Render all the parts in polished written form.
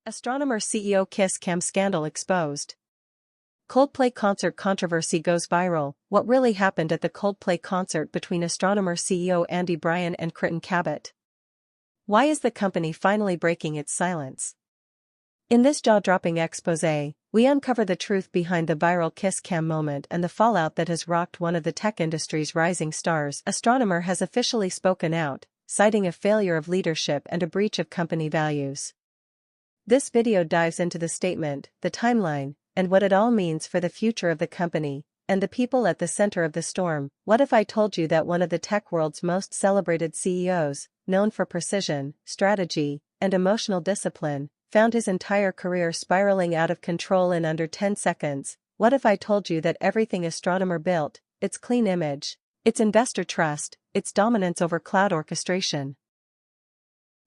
Astronomer CEO kiss cam scandal exposed. Coldplay concert controversy goes viral. What really happened at the Coldplay concert between Astronomer CEO Bryon and Kritin Cabot? Why is the company finally breaking its silence? In this jaw-dropping exposé, we uncover the truth behind the viral kiss cam moment and the fallout that has rocked one of the tech industry's rising stars. Astronomer has officially spoken out, citing a failure of leadership and a breach of company values. This video dives into the statement, the timeline, and what it all means for the future of the company, and the people at the center of the storm. What if I told you that one of the tech world's most celebrated CEOs, known for precision, strategy, and emotional discipline, found his entire career spiraling out of control in under 10 seconds? What if I told you that everything Astronomer built, its clean image, its investor trust, its dominance over cloud orchestration,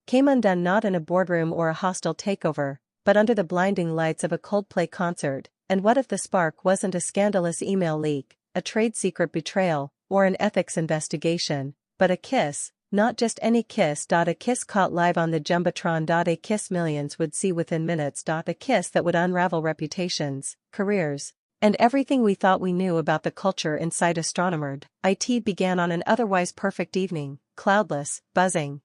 came undone not in a boardroom or a hostile takeover, but under the blinding lights of a Coldplay concert? And what if the spark wasn't a scandalous email leak, a trade secret betrayal, or an ethics investigation, but a kiss? Not just any kiss. A kiss caught live on the Jumbotron. A kiss millions would see within minutes. A kiss that would unravel reputations, careers, and everything we thought we knew about the culture inside Astronomer. It began on an otherwise perfect evening, cloudless, buzzing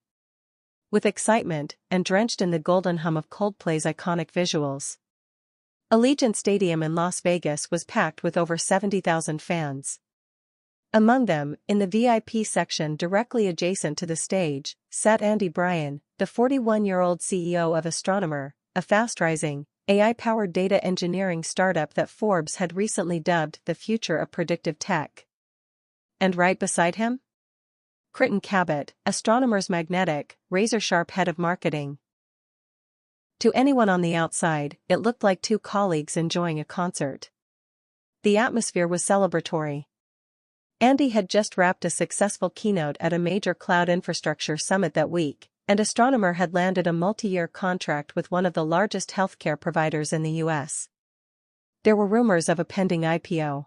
with excitement, and drenched in the golden hum of Coldplay's iconic visuals. Allegiant Stadium in Las Vegas was packed with over 70,000 fans. Among them, in the VIP section directly adjacent to the stage, sat Bryon, the 41-year-old CEO of Astronomer, a fast-rising, AI-powered data engineering startup that Forbes had recently dubbed the future of predictive tech. And right beside him? Kritin Cabot, Astronomer's magnetic, razor-sharp head of marketing. To anyone on the outside, it looked like two colleagues enjoying a concert. The atmosphere was celebratory. Andy had just wrapped a successful keynote at a major cloud infrastructure summit that week, and Astronomer had landed a multi-year contract with one of the largest healthcare providers in the US. There were rumors of a pending IPO.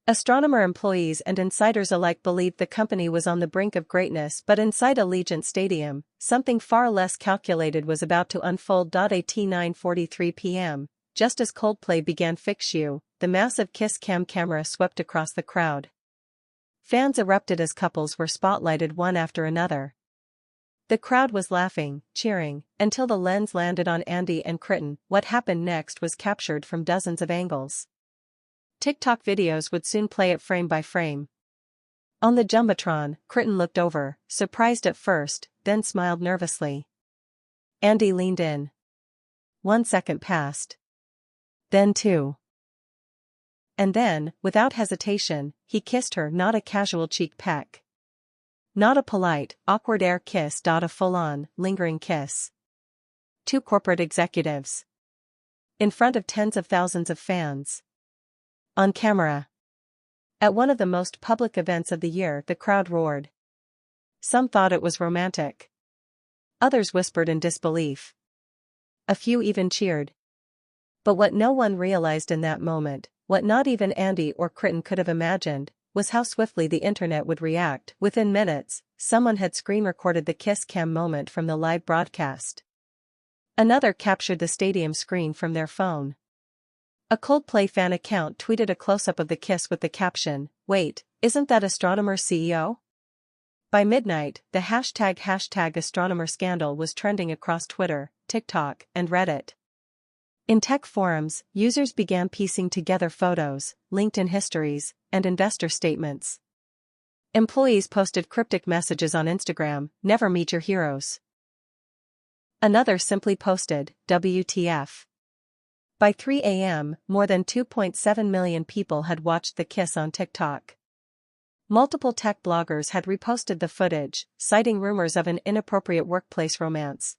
Astronomer employees and insiders alike believed the company was on the brink of greatness, but inside Allegiant Stadium, something far less calculated was about to unfold. At 9:43 p.m., just as Coldplay began Fix You, the massive kiss cam camera swept across the crowd. Fans erupted as couples were spotlighted one after another. The crowd was laughing, cheering, until the lens landed on Andy and Kritin. What happened next was captured from dozens of angles. TikTok videos would soon play it frame by frame. On the Jumbotron, Kritin looked over, surprised at first, then smiled nervously. Andy leaned in. 1 second passed. Then 2. And then, without hesitation, he kissed her. Not a casual cheek peck. Not a polite, awkward air kiss. A full-on, lingering kiss. Two corporate executives. In front of tens of thousands of fans. On camera. At one of the most public events of the year, the crowd roared. Some thought it was romantic. Others whispered in disbelief. A few even cheered. But what no one realized in that moment, what not even Andy or Kritin could have imagined, was how swiftly the internet would react. Within minutes, someone had screen-recorded the kiss cam moment from the live broadcast. Another captured the stadium screen from their phone. A Coldplay fan account tweeted a close-up of the kiss with the caption, "Wait, isn't that Astronomer CEO?" By midnight, the hashtag Astronomer scandal was trending across Twitter, TikTok, and Reddit. In tech forums, users began piecing together photos, LinkedIn histories, and investor statements. Employees posted cryptic messages on Instagram, "Never meet your heroes." Another simply posted, "WTF." By 3 a.m., more than 2.7 million people had watched the kiss on TikTok. Multiple tech bloggers had reposted the footage, citing rumors of an inappropriate workplace romance.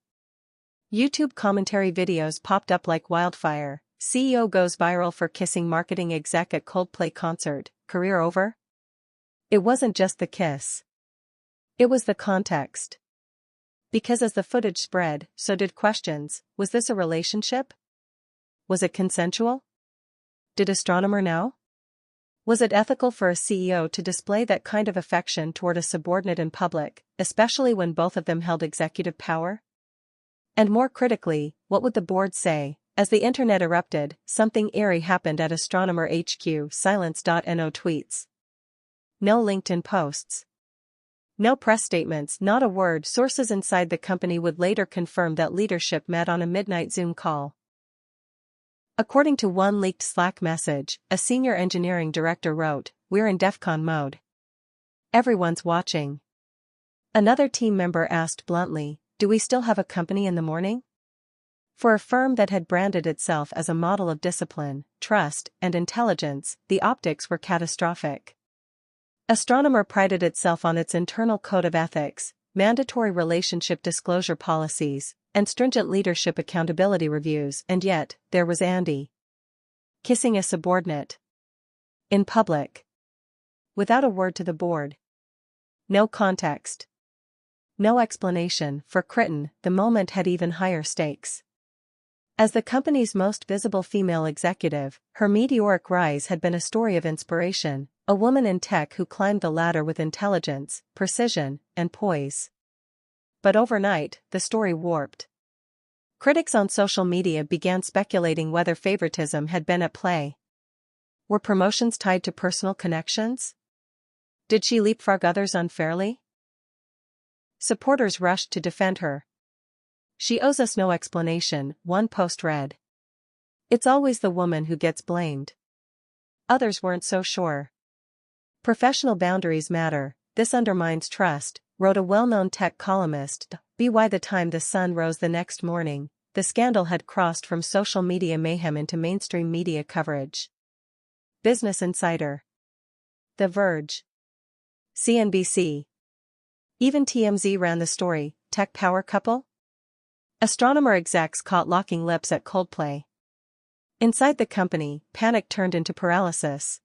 YouTube commentary videos popped up like wildfire. CEO goes viral for kissing marketing exec at Coldplay concert, career over? It wasn't just the kiss. It was the context. Because as the footage spread, so did questions. Was this a relationship? Was it consensual? Did Astronomer know? Was it ethical for a CEO to display that kind of affection toward a subordinate in public, especially when both of them held executive power? And more critically, what would the board say? As the internet erupted, something eerie happened at Astronomer HQ. Silence.no tweets. No LinkedIn posts. No press statements, not a word. Sources inside the company would later confirm that leadership met on a midnight Zoom call. According to one leaked Slack message, a senior engineering director wrote, "We're in DEFCON mode. Everyone's watching." Another team member asked bluntly, "Do we still have a company in the morning?" For a firm that had branded itself as a model of discipline, trust, and intelligence, the optics were catastrophic. Astronomer prided itself on its internal code of ethics, mandatory relationship disclosure policies, and stringent leadership accountability reviews, and yet, there was Andy. Kissing a subordinate. In public. Without a word to the board. No context. No explanation. For Kritin, the moment had even higher stakes. As the company's most visible female executive, her meteoric rise had been a story of inspiration, a woman in tech who climbed the ladder with intelligence, precision, and poise. But overnight, the story warped. Critics on social media began speculating whether favoritism had been at play. Were promotions tied to personal connections? Did she leapfrog others unfairly? Supporters rushed to defend her. "She owes us no explanation," one post read. "It's always the woman who gets blamed." Others weren't so sure. "Professional boundaries matter, this undermines trust," wrote a well-known tech columnist. By the time the sun rose the next morning, the scandal had crossed from social media mayhem into mainstream media coverage. Business Insider. The Verge. CNBC. Even TMZ ran the story. Tech power couple? Astronomer execs caught locking lips at Coldplay. Inside the company, panic turned into paralysis.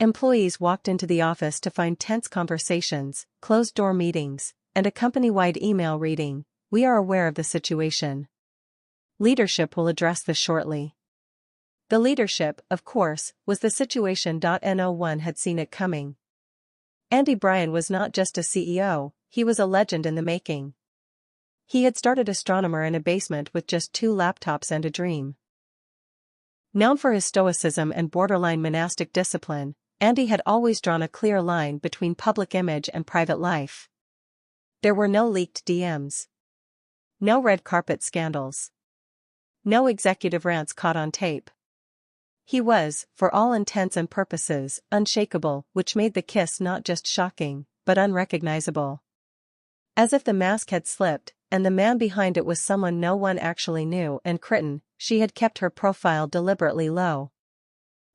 Employees walked into the office to find tense conversations, closed-door meetings, and a company-wide email reading, "We are aware of the situation. Leadership will address this shortly." The leadership, of course, was the situation. No one had seen it coming. Andy Bryon was not just a CEO, he was a legend in the making. He had started Astronomer in a basement with just 2 laptops and a dream. Known for his stoicism and borderline monastic discipline, Andy had always drawn a clear line between public image and private life. There were no leaked DMs. No red carpet scandals. No executive rants caught on tape. He was, for all intents and purposes, unshakable, which made the kiss not just shocking, but unrecognizable. As if the mask had slipped, and the man behind it was someone no one actually knew. And Kritin, she had kept her profile deliberately low.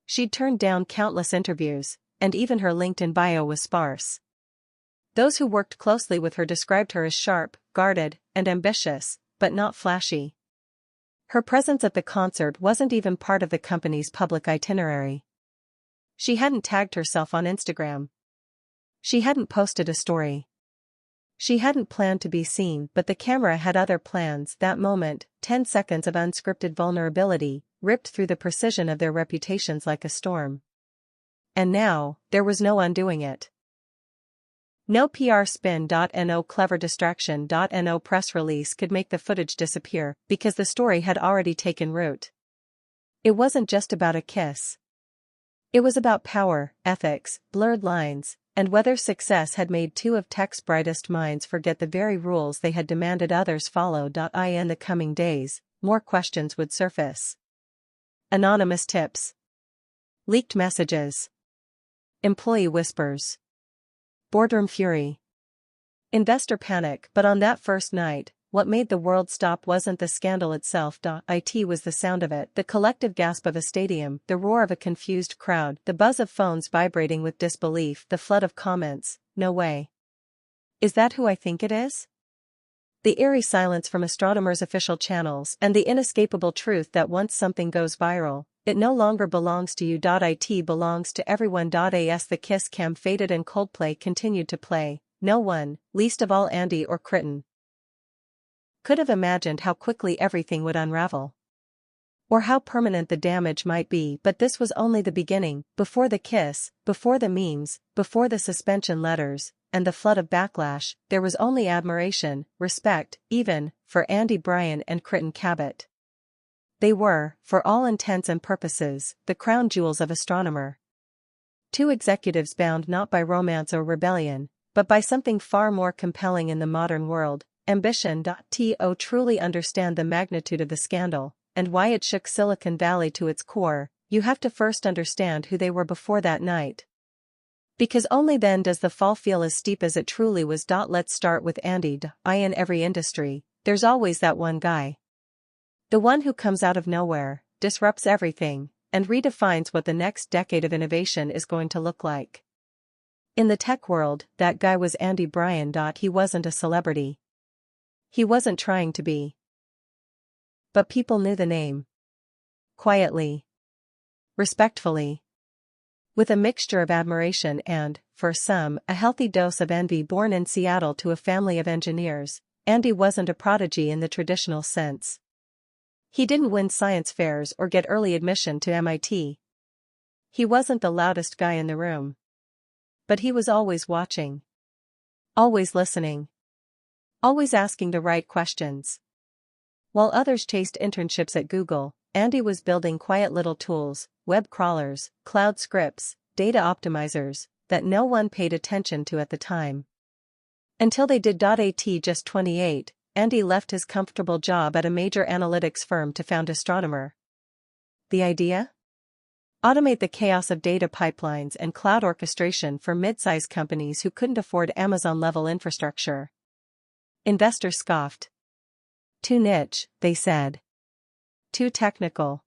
She'd turned down countless interviews, and even her LinkedIn bio was sparse. Those who worked closely with her described her as sharp, guarded, and ambitious, but not flashy. Her presence at the concert wasn't even part of the company's public itinerary. She hadn't tagged herself on Instagram. She hadn't posted a story. She hadn't planned to be seen, but the camera had other plans. That moment, 10 seconds of unscripted vulnerability, ripped through the precision of their reputations like a storm. And now, there was no undoing it. No PR spin. No clever distraction. No press release could make the footage disappear, because the story had already taken root. It wasn't just about a kiss. It was about power, ethics, blurred lines, and whether success had made 2 of tech's brightest minds forget the very rules they had demanded others follow. In the coming days, more questions would surface. Anonymous tips. Leaked messages. Employee whispers. Boardroom fury. Investor panic. But on that first night, what made the world stop wasn't the scandal itself. It was the sound of it, the collective gasp of a stadium, the roar of a confused crowd, the buzz of phones vibrating with disbelief, the flood of comments, "No way. Is that who I think it is?" The eerie silence from Astronomer's official channels, and the inescapable truth that once something goes viral, it no longer belongs to you. It belongs to everyone. As the kiss cam faded and Coldplay continued to play, no one, least of all Andy or Kritin, could have imagined how quickly everything would unravel. Or how permanent the damage might be. But this was only the beginning. Before the kiss, before the memes, before the suspension letters, and the flood of backlash, there was only admiration, respect, even, for Andy Bryon and Kritin Cabot. They were, for all intents and purposes, the crown jewels of Astronomer. Two executives bound not by romance or rebellion, but by something far more compelling in the modern world, ambition. To truly understand the magnitude of the scandal, and why it shook Silicon Valley to its core, you have to first understand who they were before that night. Because only then does the fall feel as steep as it truly was. Let's start with Andy. In every industry, there's always that one guy. The one who comes out of nowhere, disrupts everything, and redefines what the next decade of innovation is going to look like. In the tech world, that guy was Andy Bryon. He wasn't a celebrity. He wasn't trying to be. But people knew the name. Quietly. Respectfully. With a mixture of admiration and, for some, a healthy dose of envy. Born in Seattle to a family of engineers, Andy wasn't a prodigy in the traditional sense. He didn't win science fairs or get early admission to MIT. He wasn't the loudest guy in the room. But he was always watching. Always listening. Always asking the right questions. While others chased internships at Google, Andy was building quiet little tools, web crawlers, cloud scripts, data optimizers, that no one paid attention to at the time. Until they did. At just 28, Andy left his comfortable job at a major analytics firm to found Astronomer. The idea? Automate the chaos of data pipelines and cloud orchestration for mid-size companies who couldn't afford Amazon-level infrastructure. Investors scoffed. Too niche, they said. Too technical.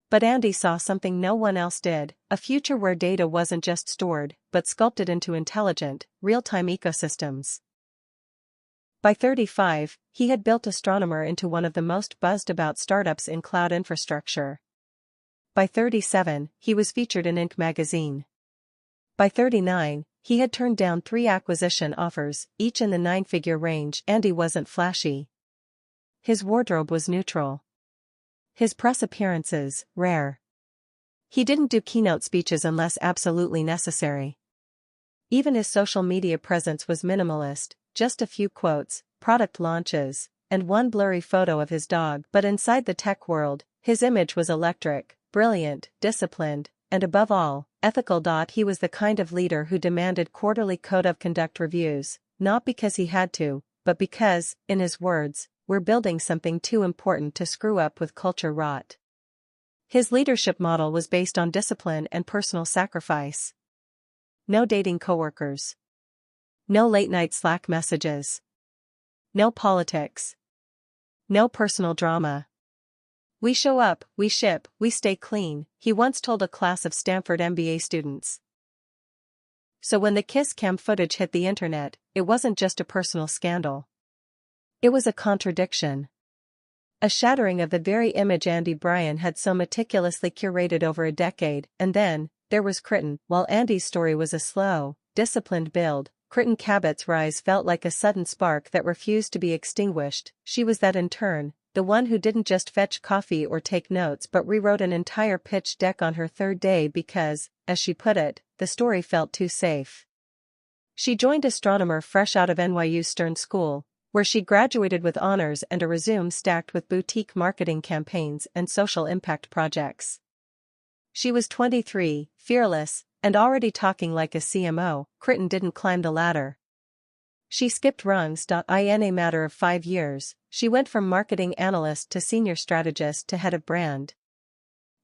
But Andy saw something no one else did, a future where data wasn't just stored, but sculpted into intelligent, real-time ecosystems. By 35, he had built Astronomer into one of the most buzzed-about startups in cloud infrastructure. By 37, he was featured in Inc. magazine. By 39, he had turned down 3 acquisition offers, each in the 9-figure range. Andy wasn't flashy. His wardrobe was neutral. His press appearances, rare. He didn't do keynote speeches unless absolutely necessary. Even his social media presence was minimalist, just a few quotes, product launches, and one blurry photo of his dog. But inside the tech world, his image was electric, brilliant, disciplined, and above all, ethical. He was the kind of leader who demanded quarterly code of conduct reviews, not because he had to, but because, in his words, we're building something too important to screw up with culture rot. His leadership model was based on discipline and personal sacrifice. No dating coworkers. No late-night Slack messages. No politics. No personal drama. We show up, we ship, we stay clean, he once told a class of Stanford MBA students. So when the kiss cam footage hit the internet, it wasn't just a personal scandal. It was a contradiction. A shattering of the very image Andy Bryon had so meticulously curated over a decade. And then, there was Kritin. While Andy's story was a slow, disciplined build, Kritin Cabot's rise felt like a sudden spark that refused to be extinguished. She was that intern, the one who didn't just fetch coffee or take notes but rewrote an entire pitch deck on her 3rd day because, as she put it, the story felt too safe. She joined Astronomer fresh out of NYU Stern School, where she graduated with honors and a resume stacked with boutique marketing campaigns and social impact projects. She was 23, fearless, and already talking like a CMO. Kritin didn't climb the ladder. She skipped rungs. In a matter of 5 years, she went from marketing analyst to senior strategist to head of brand.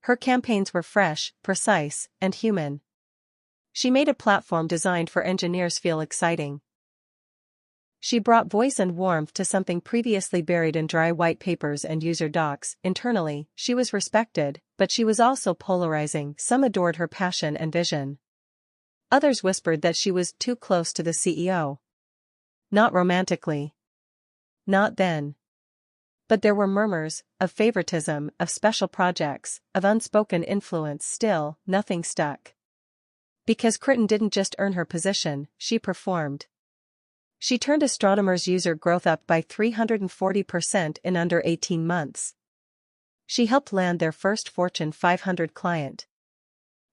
Her campaigns were fresh, precise, and human. She made a platform designed for engineers feel exciting. She brought voice and warmth to something previously buried in dry white papers and user docs. Internally, she was respected, but she was also polarizing. Some adored her passion and vision. Others whispered that she was too close to the CEO. Not romantically. Not then. But there were murmurs, of favoritism, of special projects, of unspoken influence. Still, nothing stuck. Because Kritin didn't just earn her position, she performed. She turned Astronomer's user growth up by 340% in under 18 months. She helped land their first Fortune 500 client.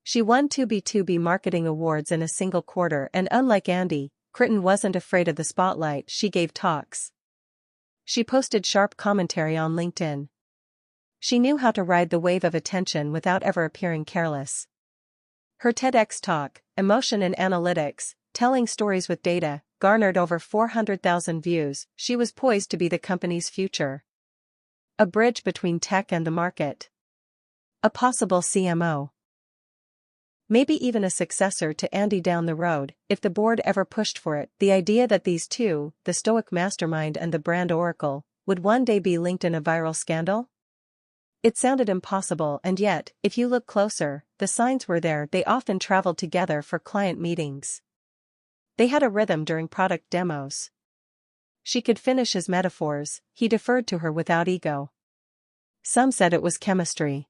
She won 2 B2B marketing awards in a single quarter, and unlike Andy, Kritin wasn't afraid of the spotlight. She gave talks. She posted sharp commentary on LinkedIn. She knew how to ride the wave of attention without ever appearing careless. Her TEDx talk, Emotion and Analytics, Telling Stories with Data, garnered over 400,000 views. She was poised to be the company's future. A bridge between tech and the market. A possible CMO. Maybe even a successor to Andy down the road, if the board ever pushed for it. The idea that these two, the stoic mastermind and the brand oracle, would one day be linked in a viral scandal? It sounded impossible, and yet, if you look closer, the signs were there. They often traveled together for client meetings. They had a rhythm during product demos. She could finish his metaphors, he deferred to her without ego. Some said it was chemistry.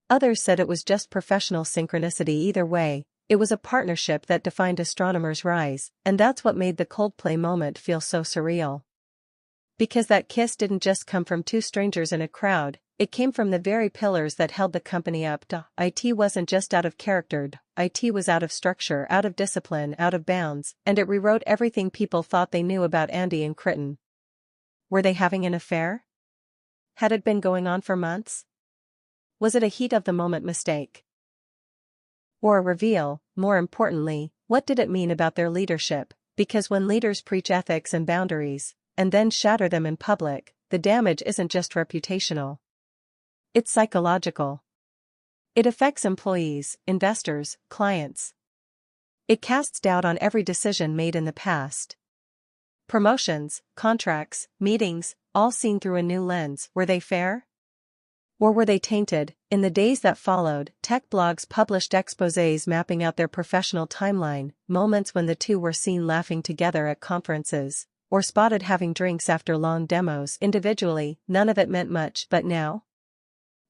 Others said it was just professional synchronicity. Either way, it was a partnership that defined Astronomer's rise, and that's what made the Coldplay moment feel so surreal. Because that kiss didn't just come from two strangers in a crowd, it came from the very pillars that held the company up. IT wasn't just out of character, IT was out of structure, out of discipline, out of bounds, and it rewrote everything people thought they knew about Andy and Kritin. Were they having an affair? Had it been going on for months? Was it a heat-of-the-moment mistake? Or a reveal? More importantly, what did it mean about their leadership? Because when leaders preach ethics and boundaries, and then shatter them in public, the damage isn't just reputational. It's psychological. It affects employees, investors, clients. It casts doubt on every decision made in the past. Promotions, contracts, meetings, all seen through a new lens. Were they fair? Or were they tainted? In the days that followed, tech blogs published exposés mapping out their professional timeline, moments when the two were seen laughing together at conferences, or spotted having drinks after long demos individually. None of it meant much, but now?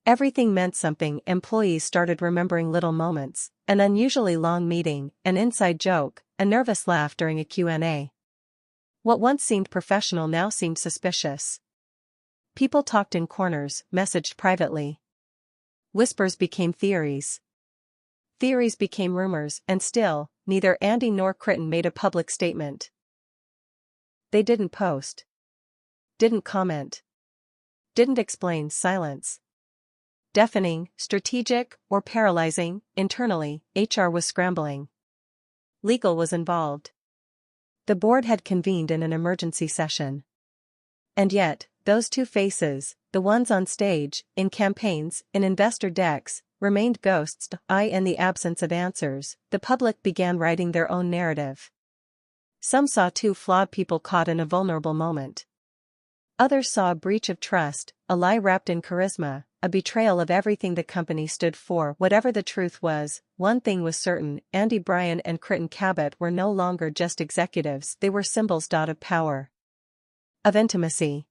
Everything meant something. Employees started remembering little moments, an unusually long meeting, an inside joke, a nervous laugh during a Q&A. What once seemed professional now seemed suspicious. People talked in corners, messaged privately. Whispers became theories. Theories became rumors, and still, neither Andy nor Kritin made a public statement. They didn't post. Didn't comment. Didn't explain. Silence. Deafening, strategic, or paralyzing. Internally, HR was scrambling. Legal was involved. The board had convened in an emergency session. And yet, those two faces, the ones on stage, in campaigns, in investor decks, remained ghosts. In the absence of answers, the public began writing their own narrative. Some saw two flawed people caught in a vulnerable moment. Others saw a breach of trust, a lie wrapped in charisma, a betrayal of everything the company stood for. Whatever the truth was, one thing was certain: Andy Bryon and Kritin Cabot were no longer just executives. They were symbols of power, of intimacy,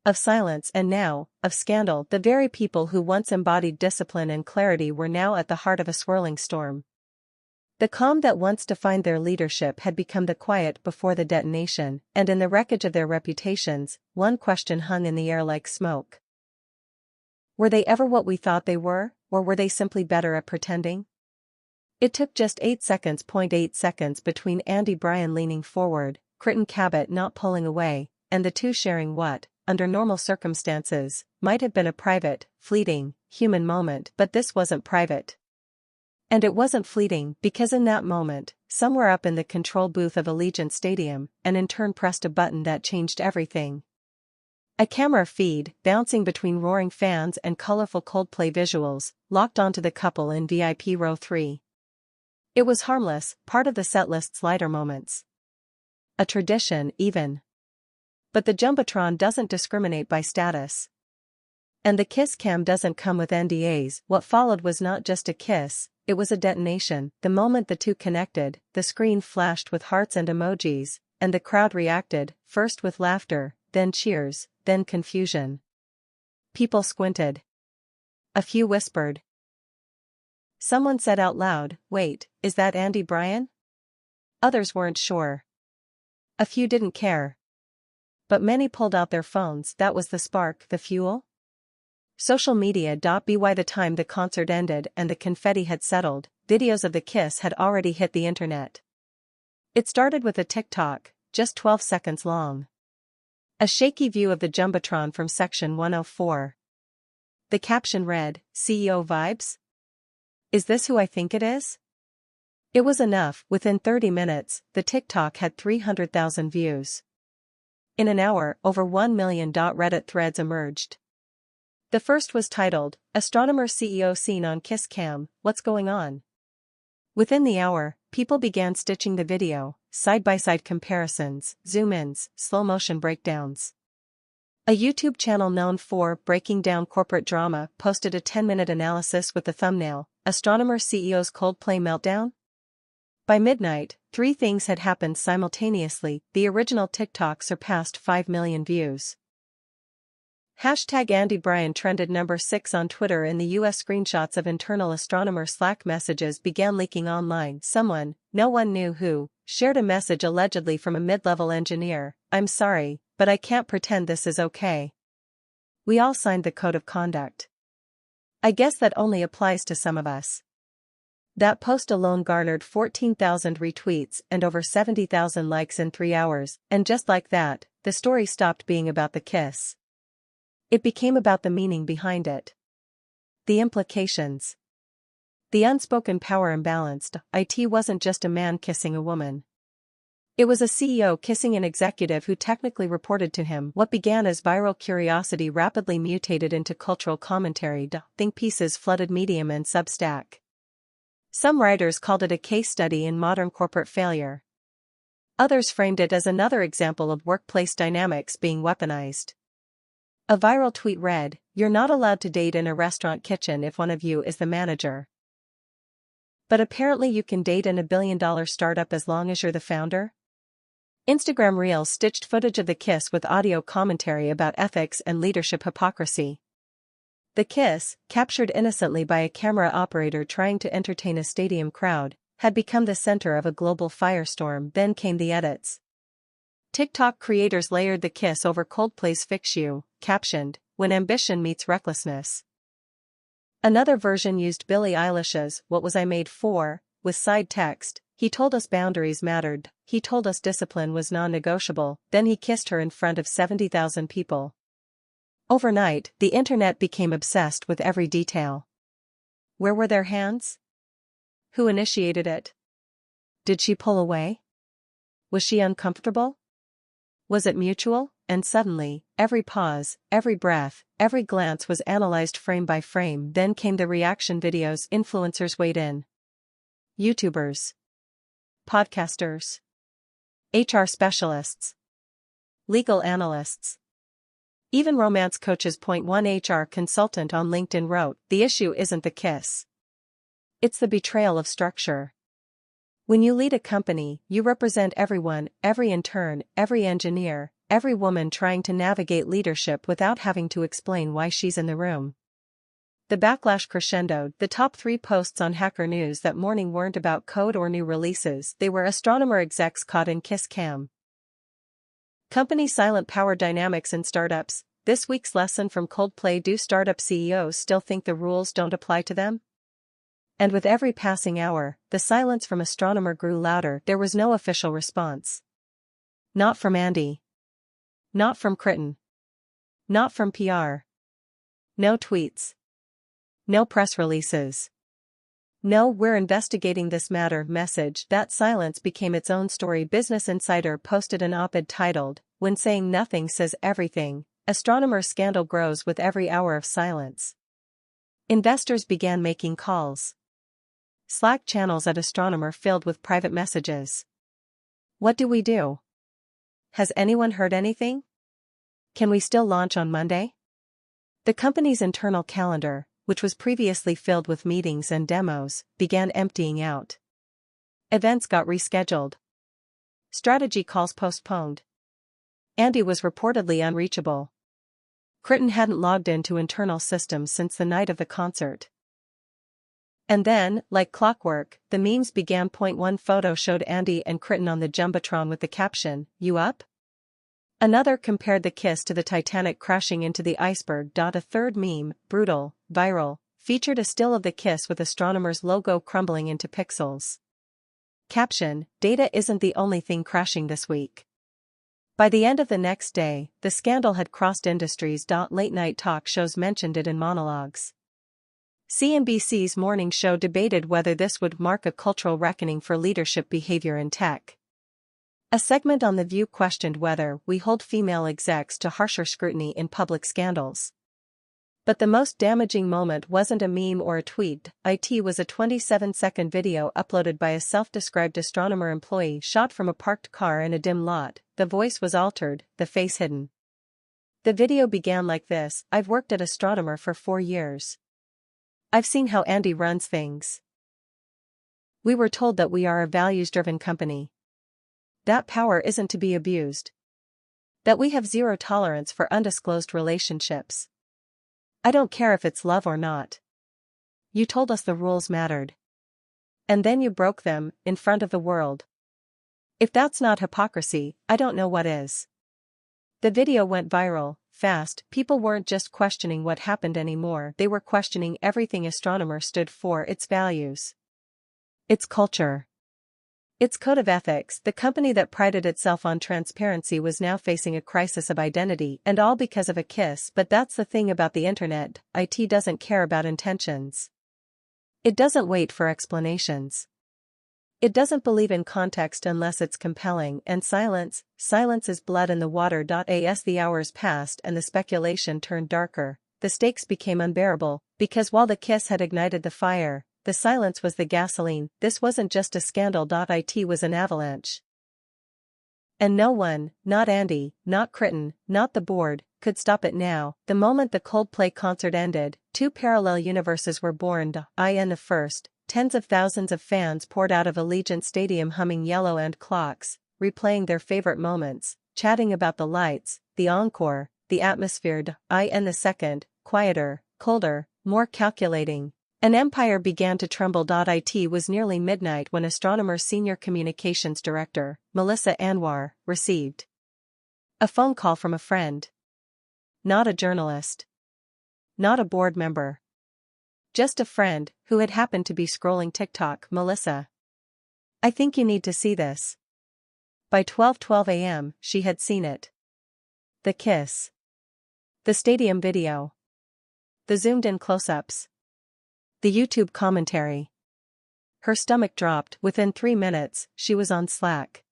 of silence, and now, of scandal. The very people who once embodied discipline and clarity were now at the heart of a swirling storm. The calm that once defined their leadership had become the quiet before the detonation, and in the wreckage of their reputations, one question hung in the air like smoke. Were they ever what we thought they were, or were they simply better at pretending? It took just 8 seconds. 8 seconds between Andy Bryon leaning forward, Kritin Cabot not pulling away, and the two sharing what, under normal circumstances, might have been a private, fleeting, human moment. But this wasn't private. And it wasn't fleeting, because in that moment, somewhere up in the control booth of Allegiant Stadium, an intern pressed a button that changed everything. A camera feed, bouncing between roaring fans and colorful Coldplay visuals, locked onto the couple in VIP row 3. It was harmless, part of the setlist's lighter moments. A tradition, even. But the Jumbotron doesn't discriminate by status. And the kiss cam doesn't come with NDAs. What followed was not just a kiss, it was a detonation. The moment the two connected, the screen flashed with hearts and emojis, and the crowd reacted, first with laughter, then cheers, then confusion. People squinted. A few whispered. Someone said out loud, "Wait, is that Andy Bryon?" Others weren't sure. A few didn't care. But many pulled out their phones. That was the spark, the fuel. Social media. By the time the concert ended and the confetti had settled, videos of the kiss had already hit the internet. It started with a TikTok, just 12 seconds long. A shaky view of the Jumbotron from section 104. The caption read, "CEO vibes? Is this who I think it is?" It was enough. Within 30 minutes, the TikTok had 300,000 views. In an hour, over 1 million Reddit threads emerged. The first was titled, "Astronomer CEO Seen on Kiss Cam, What's Going On?" Within the hour, people began stitching the video, side-by-side comparisons, zoom-ins, slow-motion breakdowns. A YouTube channel known for breaking down corporate drama posted a 10-minute analysis with the thumbnail, "Astronomer CEO's Coldplay Meltdown?" By midnight, 3 things had happened simultaneously. The original TikTok surpassed 5 million views. Hashtag Andy Bryon trended number 6 on Twitter in the US. Screenshots of internal astronomer Slack messages began leaking online. Someone, no one knew who, shared a message allegedly from a mid-level engineer, "I'm sorry, but I can't pretend this is okay. We all signed the code of conduct. I guess that only applies to some of us." That post alone garnered 14,000 retweets and over 70,000 likes in 3 hours, and just like that, the story stopped being about the kiss. It became about the meaning behind it. The implications. The unspoken power imbalance. It wasn't just a man kissing a woman. It was a CEO kissing an executive who technically reported to him. What began as viral curiosity rapidly mutated into cultural commentary. Think pieces flooded Medium and Substack. Some writers called it a case study in modern corporate failure. Others framed it as another example of workplace dynamics being weaponized. A viral tweet read, "You're not allowed to date in a restaurant kitchen if one of you is the manager. But apparently you can date in a billion-dollar startup as long as you're the founder." Instagram Reels stitched footage of the kiss with audio commentary about ethics and leadership hypocrisy. The kiss, captured innocently by a camera operator trying to entertain a stadium crowd, had become the center of a global firestorm. Then came the edits. TikTok creators layered the kiss over Coldplay's "Fix You," captioned, "When ambition meets recklessness." Another version used Billie Eilish's "What Was I Made For?" with side text, "He told us boundaries mattered, he told us discipline was non-negotiable, then he kissed her in front of 70,000 people." Overnight, the internet became obsessed with every detail. Where were their hands? Who initiated it? Did she pull away? Was she uncomfortable? Was it mutual? And suddenly, every pause, every breath, every glance was analyzed frame by frame. Then came the reaction videos. Influencers weighed in. YouTubers. Podcasters. HR specialists. Legal analysts. Even romance coaches. One HR consultant on LinkedIn wrote, "The issue isn't the kiss. It's the betrayal of structure." When you lead a company, you represent everyone, every intern, every engineer, every woman trying to navigate leadership without having to explain why she's in the room. The backlash crescendoed. The top 3 posts on Hacker News that morning weren't about code or new releases. They were astronomer execs caught in kiss cam. Company silent power dynamics in startups. This week's lesson from Coldplay: do startup CEOs still think the rules don't apply to them? And with every passing hour, the silence from Astronomer grew louder. There was no official response. Not from Andy. Not from Kritin. Not from PR. No tweets. No press releases. No "we're investigating this matter" message. That silence became its own story. Business Insider posted an op-ed titled, "When Saying Nothing Says Everything, Astronomer Scandal Grows with Every Hour of Silence." Investors began making calls. Slack channels at Astronomer filled with private messages. "What do we do? Has anyone heard anything? Can we still launch on Monday?" The company's internal calendar, which was previously filled with meetings and demos, began emptying out. Events got rescheduled. Strategy calls postponed. Andy was reportedly unreachable. Kritin hadn't logged into internal systems since the night of the concert. And then, like clockwork, the memes began. One photo showed Andy and Kritin on the Jumbotron with the caption, "You up?" Another compared the kiss to the Titanic crashing into the iceberg. A third meme, brutal, viral, featured a still of the kiss with Astronomer's logo crumbling into pixels. Caption: Data isn't the only thing crashing this week. By the end of the next day, the scandal had crossed industries. Late-night talk shows mentioned it in monologues. CNBC's morning show debated whether this would mark a cultural reckoning for leadership behavior in tech. A segment on The View questioned whether we hold female execs to harsher scrutiny in public scandals. But the most damaging moment wasn't a meme or a tweet. It was a 27-second video uploaded by a self-described astronomer employee shot from a parked car in a dim lot. The voice was altered, the face hidden. The video began like this: "I've worked at Astronomer for 4 years. I've seen how Andy runs things. We were told that we are a values-driven company. That power isn't to be abused. That we have zero tolerance for undisclosed relationships. I don't care if it's love or not. You told us the rules mattered. And then you broke them, in front of the world. If that's not hypocrisy, I don't know what is." The video went viral, fast. People weren't just questioning what happened anymore, they were questioning everything Astronomer stood for: its values, its culture, its code of ethics. The company that prided itself on transparency was now facing a crisis of identity, and all because of a kiss. But that's the thing about the internet, it doesn't care about intentions. It doesn't wait for explanations. It doesn't believe in context unless it's compelling, and silence is blood in the water. As the hours passed and the speculation turned darker, the stakes became unbearable, because while the kiss had ignited the fire, the silence was the gasoline. This wasn't just a scandal. It was an avalanche. And no one, not Andy, not Kritin, not the board, could stop it now. The moment the Coldplay concert ended, 2 parallel universes were born. In the first, tens of thousands of fans poured out of Allegiant Stadium humming Yellow End clocks, replaying their favorite moments, chatting about the lights, the encore, the atmosphere. In the second, quieter, colder, more calculating, an empire began to tremble. It was nearly midnight when Astronomer's senior communications director, Melissa Anwar, received a phone call from a friend. Not a journalist. Not a board member. Just a friend, who had happened to be scrolling TikTok. "Melissa, I think you need to see this." By 12:12 a.m., she had seen it. The kiss. The stadium video. The zoomed-in close-ups. The YouTube commentary. Her stomach dropped. Within 3 minutes, she was on Slack.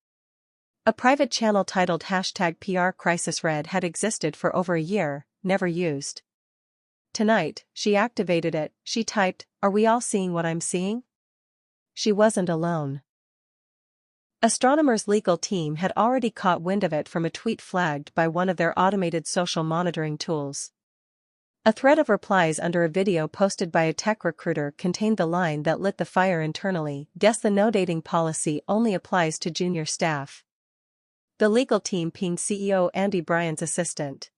A private channel titled #PRCrisisRed had existed for over a year, never used. Tonight, she activated it. She typed, "Are we all seeing what I'm seeing?" She wasn't alone. Astronomer's legal team had already caught wind of it from a tweet flagged by one of their automated social monitoring tools. A thread of replies under a video posted by a tech recruiter contained the line that lit the fire internally: "Guess the no dating policy only applies to junior staff." The legal team pinged CEO Andy Bryon's assistant.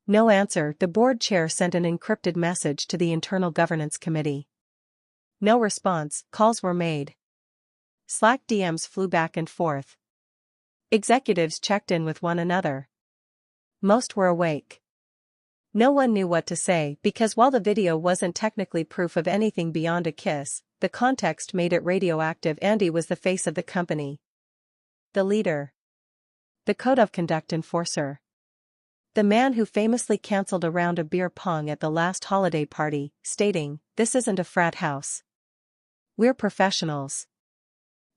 No answer. The board chair sent an encrypted message to the internal governance committee. No response. Calls were made. Slack DMs flew back and forth. Executives checked in with one another. Most were awake. No one knew what to say, because while the video wasn't technically proof of anything beyond a kiss, the context made it radioactive. Andy was the face of the company. The leader. The code of conduct enforcer. The man who famously cancelled a round of beer pong at the last holiday party, stating, "This isn't a frat house. We're professionals."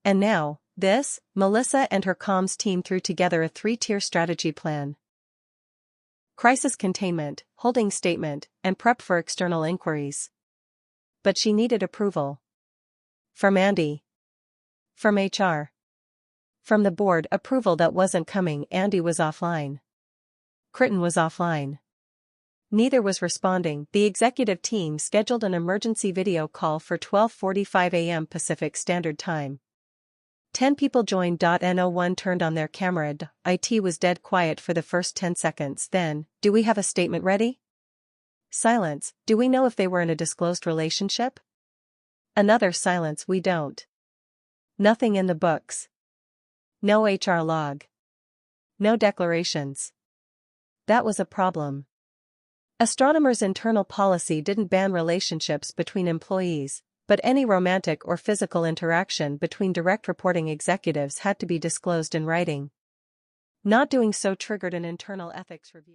And now, this. Melissa and her comms team threw together a 3-tier strategy plan. Crisis containment, holding statement, and prep for external inquiries. But she needed approval. From Andy. From HR. From the board. Approval that wasn't coming. Andy was offline. Kritin was offline. Neither was responding. The executive team scheduled an emergency video call for 12:45 a.m. Pacific Standard Time. 10 people joined. No one turned on their camera. It was dead quiet for the first 10 seconds. Then, "Do we have a statement ready?" Silence. "Do we know if they were in a disclosed relationship?" Another silence. "We don't. Nothing in the books. No HR log. No declarations." That was a problem. Astronomer's internal policy didn't ban relationships between employees, but any romantic or physical interaction between direct reporting executives had to be disclosed in writing. Not doing so triggered an internal ethics review.